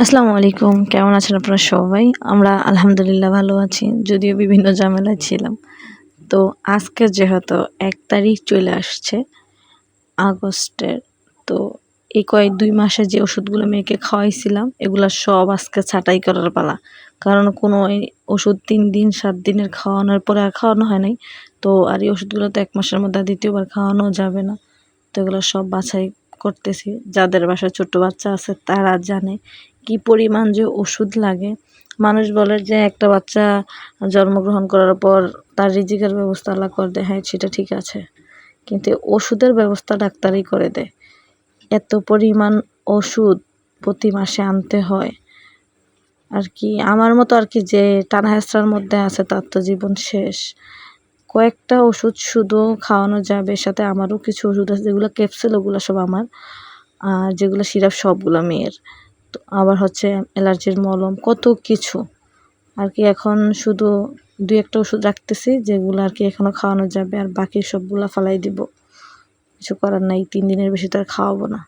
আসসালামু আলাইকুম। কেমন আছেন আপনারা সবাই? আমরা আলহামদুলিল্লাহ ভালো আছি। যদিও বিভিন্ন ঝামেলায় ছিলাম। তো আজকে যেহেতু ১ তারিখ চলে আসছে আগস্টের। তো এই ২ মাসে যে ওষুধগুলো মেয়েকে খাওয়াইছিলাম, এগুলা সব আজকে ছাঁটাই করার পালা। কারণ কোনো এই ওষুধ ৩ দিন ৭ দিনের খাওয়ানোর পরে আর খাওয়ানো হয় নাই। তো আর এই ওষুধগুলো তো ১ মাসের মধ্যে আর ২য় বার খাওয়ানো যাবে না। তো এগুলো সব বাছাই করতেছি। যাদের বাসায় ছোট্ট বাচ্চা আছে তারা জানে কি পরিমাণ যে ওষুধ লাগে। মানুষ বলে যে একটা বাচ্চা জন্মগ্রহণ করার পর তার রিজিকের ব্যবস্থা আল্লাহ করে দেয়। হ্যাঁ, সেটা ঠিক আছে। কিন্তু ওষুধের ব্যবস্থা ডাক্তারই করে দেয়। এত পরিমাণ ওষুধ প্রতি মাসে আনতে হয়। আর কি আমার মতো আর কি যে টানা হেঁচড়ার মধ্যে আছে তার তো জীবন শেষ। কয়েকটা ওষুধ শুধু খাওয়ানো যাবে, সাথে আমারও কিছু ওষুধ আছে যেগুলো ক্যাপসুল, ওগুলো সব আমার। আর যেগুলো সিরাপ সবগুলো মেয়ের। তো আবার হচ্ছে অ্যালার্জির মলম, কত কিছু। আর কি এখন শুধু ২-১ টা ওষুধ রাখতেছি যেগুলো আর কি এখনো খাওয়ানো যাবে, আর বাকি সবগুলা ফালাই দিব। কিছু করার নাই, ৩ দিনের বেশি তো আর খাওয়াবো না।